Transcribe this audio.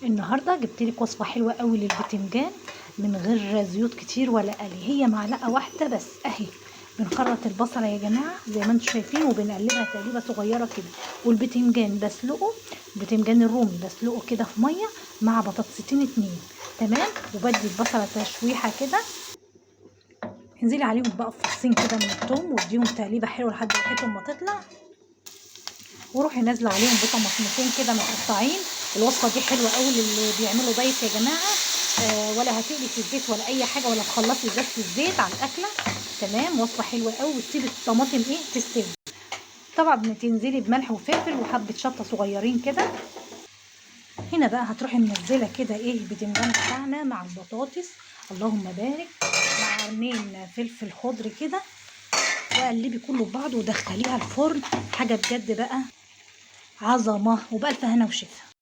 النهارده جبت لك وصفه حلوه قوي للبتنجان من غير زيوت كتير ولا قلي. هي معلقه واحده بس اهي. بنخرط البصله يا جماعه زي ما انتم شايفين وبنقلبها تقليبه صغيره كده. والبتنجان بسلقه، البتنجان الرومي بسلقه كده في ميه مع بطاطستين اتنين. تمام. وبدي البصله تشويحه كده. انزلي عليهم بقى بفصين كده من الثوم واديهم تقليبه حلوه لحد ريحتهم ما تطلع. وروحي نازله عليهم بطماطمتين كده متقطعين. الوصفه دي حلوه قوي للي بيعملوا دايت يا جماعه. ولا هتقلي في الزيت ولا اي حاجه ولا تخلصي زيت الزيت على الاكله. تمام. وصفه حلوه قوي وتسيبي الطماطم تستوي. طبعا بتنزلي بملح وفلفل وحبه شطه صغيرين كده. هنا بقى هتروحي منزله كده البتنجان بتاعنا مع البطاطس. اللهم بارك. مع قرنين فلفل خضر كده. وقلبي كله ببعضه ودخليها الفرن. حاجه بجد بقى عظمه وبألف هنا وشفا.